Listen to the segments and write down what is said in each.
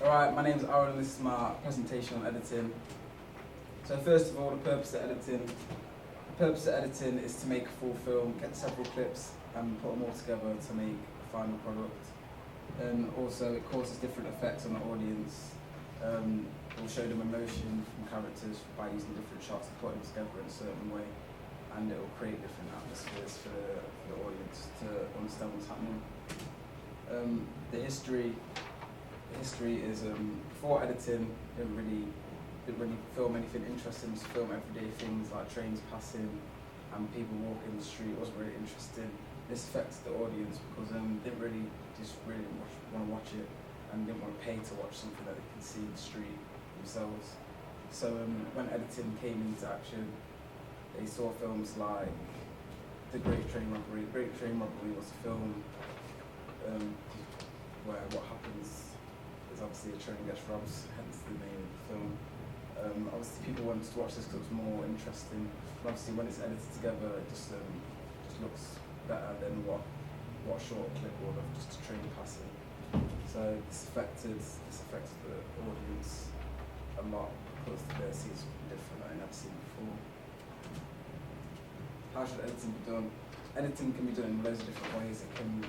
Alright, my name's Aaron, this is my presentation on editing. So first of all, the purpose of editing. The purpose of editing is to make a full film, get several clips and put them all together to make a final product. And also it causes different effects on the audience. It will show them emotion from characters by using different shots and putting them together in a certain way. And it will create different atmospheres for the audience to understand what's happening. The history is before editing, didn't really film anything interesting. Just film everyday things like trains passing and people walking the street. It wasn't really interesting. This affected the audience because didn't really want to watch it and didn't want to pay to watch something that they can see in the street themselves. So when editing came into action, they saw films like The Great Train Robbery. The Great Train Robbery was a film where what happens is obviously a train gets robbed, hence the name of the film. Obviously people wanted to watch this because it was more interesting. But obviously when it's edited together, it just looks better than what short clip would have, just a train passing. So this affected the audience a lot because they see something different that I've never seen before. How should editing be done? Editing can be done in loads of different ways. It can be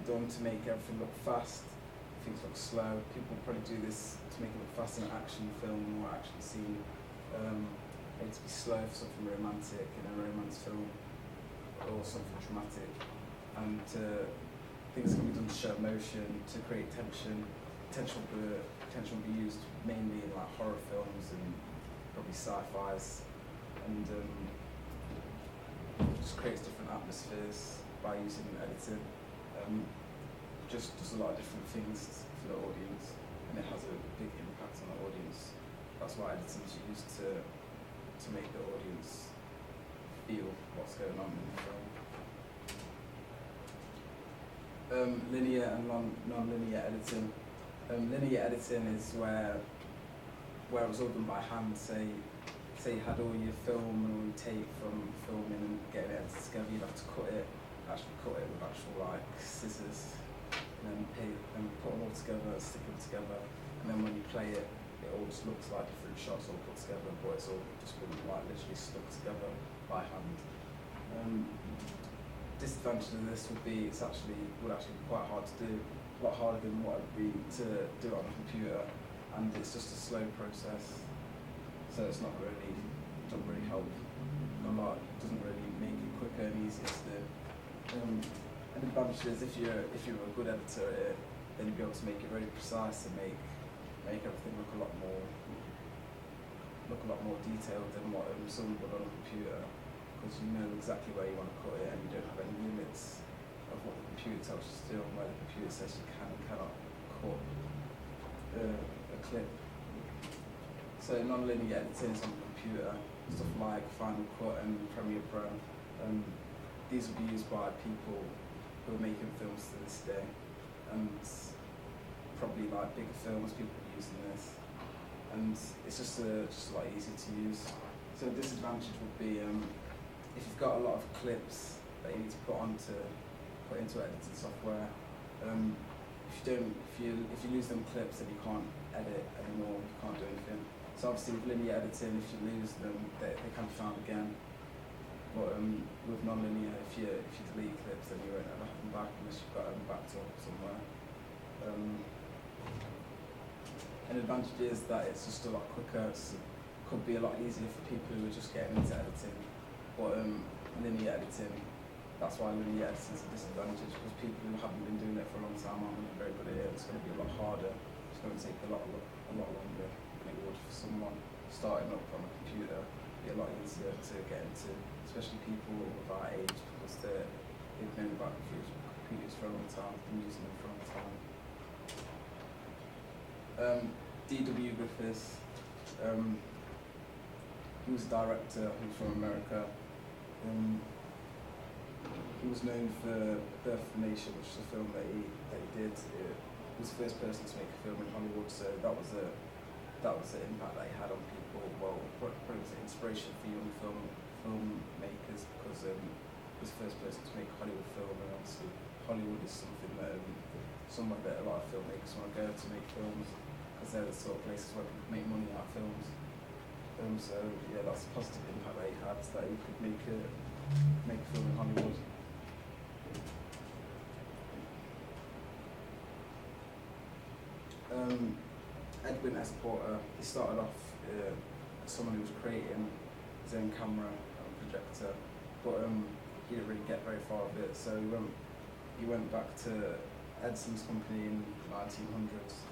done to make everything look fast, things look slow. People probably do this to make it look fast in an action film or action scene. Maybe to be slow for something romantic in a romance film or something dramatic. And things can be done to show emotion, to create tension. Tension will be used mainly in like horror films and probably sci-fis, and just creates different atmospheres by using editing. Just does a lot of different things for the audience, and it has a big impact on the audience. That's why editing is used to make the audience feel what's going on in the film. Linear and non-linear editing. Linear editing is where it was all done by hand. Say you had all your film and all your tape from filming and getting it edited together, you'd have to actually cut it with actual like scissors, and then put them all together, stick them together, and then when you play it, it all just looks like different shots all put together, but it's all just been like literally stuck together by hand. Disadvantage of this would be would actually be quite hard to do, a lot harder than what it would be to do it on a computer, and it's just a slow process. So it's doesn't really help a lot. It doesn't really make it quicker and easier to do. An advantage is if you're a good editor at it, then you'll be able to make it very precise and make everything look a lot more detailed than what someone would on a computer, because you know exactly where you want to cut it and you don't have any limits of what the computer tells you to do and where the computer says you can and cannot cut a clip. So non-linear editing is on the computer, stuff like Final Cut and Premiere Pro. These will be used by people who are making films to this day, and probably like bigger films, people are using this, and it's just a lot easier to use. So the disadvantage would be if you've got a lot of clips that you need to put into editing software. If you lose them clips, then you can't edit anymore. You can't do anything. So obviously with linear editing, if you lose them, they can be found again. But with non-linear, if you delete clips, then you won't ever have them back unless you've got them backed up somewhere. An advantage is that it's just a lot quicker. It could be a lot easier for people who are just getting into editing. But linear editing, that's why linear editing is a disadvantage, because people who haven't been doing it for a long time aren't really very good at it. It's going to be a lot harder. It's going to take a lot longer than it would for someone starting up on a computer. It'd be a lot easier to get into, especially people of our age, because they've known about computers for a long time, been using them for a long time. D.W. Griffiths, he was a director who's from America. He was known for Birth of a Nation, which is a film that he did. He was the first person to make a film in Hollywood, so that was the impact that he had on people. Well, probably was an inspiration for young filmmakers, because he was the first person to make a Hollywood film, and obviously Hollywood is something that somewhere that a lot of filmmakers want to go to make films, because because they're the sort of places where people make money out of films. So yeah, that's a positive impact that he had, that he could make a film in Hollywood. Edwin S. Porter, he started off as someone who was creating his own camera and projector, but he didn't really get very far with it, so he went back to Edson's company in the 1900s,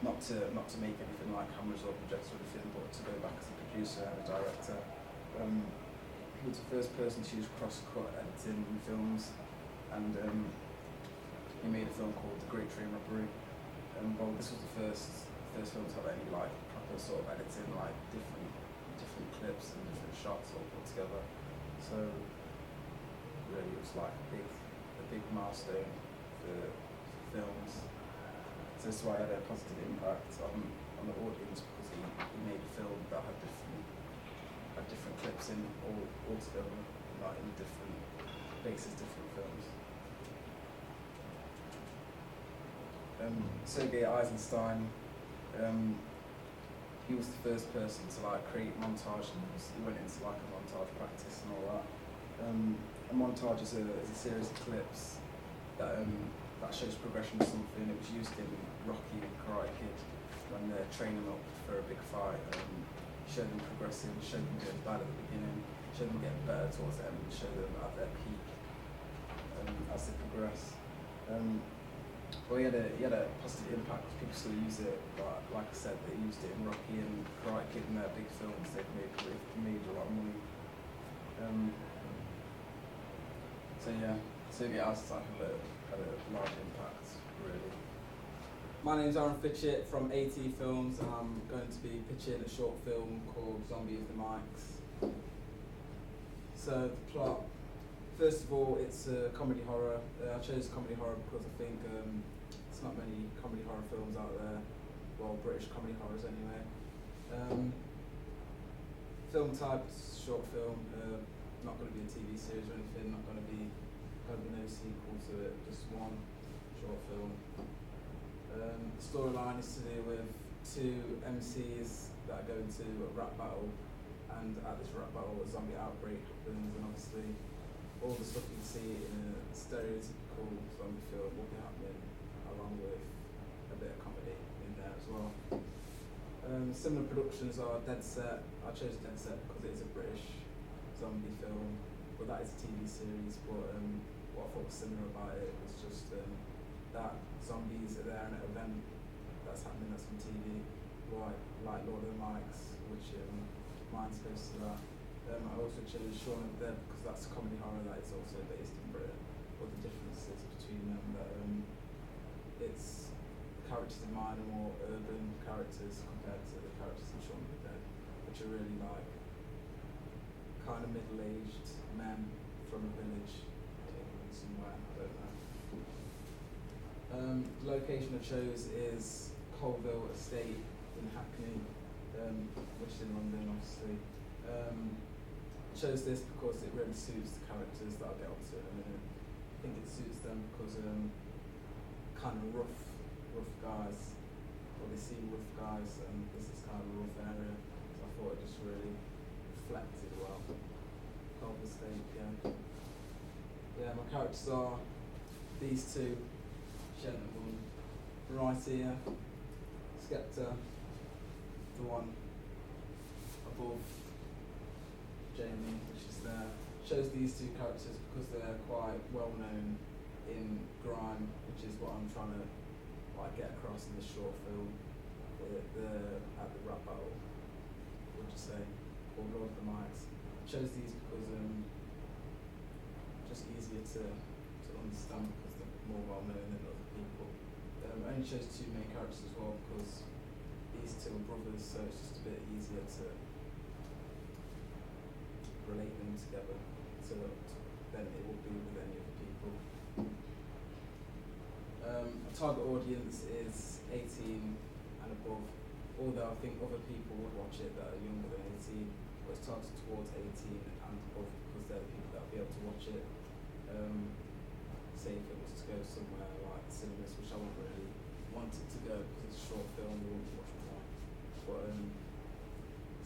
not to make anything like cameras or projectors or anything, but to go back as a producer and a director. He was the first person to use cross-cut editing in films, and he made a film called The Great Train Robbery. Well, this was the first film to have any like proper sort of editing, like different clips and different shots all put together. So really, it was like a big milestone for films. So that's why it had a positive impact on the audience, because he made a film that had different clips in all together, like in different places, different films. Sergei Eisenstein, he was the first person to like create montage, and he went into like a montage practice and all that. A montage is a series of clips that shows progression of something. It was used in Rocky and Karate Kid when they're training up for a big fight. Show them progressing, show them doing bad at the beginning, show them getting better towards the end, show them at their peak as they progress. Well, he had a positive impact because people still use it. Like I said, they used it in Rocky and Karate Kid in their big films. They've made a lot of money. So yeah, Sergei Eisenstein had a large impact, really. My name's Aaron Fitchett from AT Films, and I'm going to be pitching a short film called Zombie of the Mics. So the plot, first of all, it's a comedy horror. I chose comedy horror because I think there's not many comedy horror films out there, well, British comedy horrors anyway. Film type, short film, not going to be a TV series or anything, not going to be no sequel to it, just one short film. The storyline is to do with two MCs that go into a rap battle, and at this rap battle a zombie outbreak happens, and obviously all the stuff you see in a stereotypical zombie film will be happening, along with a bit of comedy in there as well. Similar productions are Dead Set. I chose Dead Set because it is a British zombie film, but that is a TV series. But what I thought was similar about it was just that zombies are there in an event that's happening, that's on TV, like Lord of the Mics, which mine's close to that. I also chose Shaun of the Dead because that's a comedy horror that is also based in Britain. But the differences between them, that it's characters in mine are more urban characters compared to the characters in Shaun of the Dead, which are really like kind of middle-aged men from a village in somewhere, I don't know. The location I chose is Colville Estate in Hackney, which is in London, obviously. I chose this because it really suits the characters that I'll get onto in a minute. I think it suits them because kind of rough guys, or they seem rough guys, and this is kind of a rough area, so I thought it just really reflected well. Colville Estate, yeah. Yeah, my characters are these two gentlemen right here, Skepta, the one above Jamie, which is there. Shows these two characters because they're quite well known in grime, which is what I'm trying to like get across in this short film. At the rap battle, would you say, or Lord of the Mics. Chose these because just easier to understand because they're more well known than other people. I only chose two main characters as well because these two are brothers, so it's just a bit easier to relate them together than it would be with any other people. A target audience is 18 and above, although I think other people would watch it that are younger than 18, but it's targeted towards 18 and above because they're the people that will be able to watch it. Say if it was to go somewhere like cinemas, which I wouldn't really want it to go don't, because it's a short film, you want to watch more. But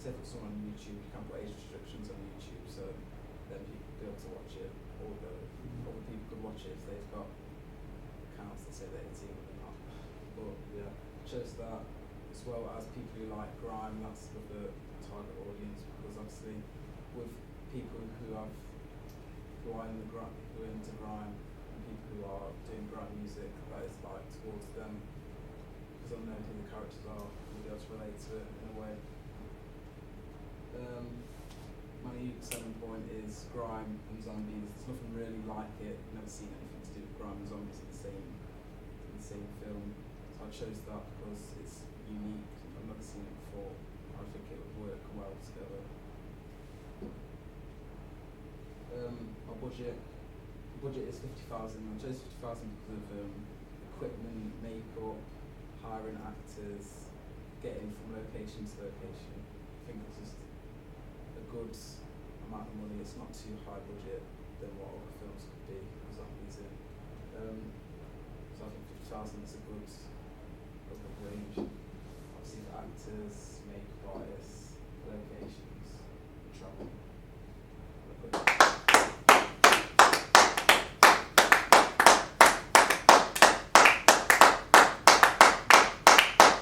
say if it's someone on YouTube, you can't put age restrictions on YouTube, so then people will be able to watch it, or other people could watch it if they've got accounts that say they're 18 or they're not. But yeah, shows that, as well as people who like grime, that's the target audience, because obviously with people who are into grime and people who are doing grime music, that is like towards them, because I know who the characters are, you'll be able to relate to it in a way. My unique selling point is grime and zombies. There's nothing really like it. I've never seen anything to do with grime and zombies in the same film. So I chose that because it's unique. I've never seen it before. I think it would work well together. My budget is 50,000. I chose 50,000 because of equipment, makeup, hiring actors, getting from location to location. I think it's just a good amount of money. It's not too high budget than what other films could be, zombies in. So I think 50,000 is a good range. Obviously for actors, makeup artists, locations, travel.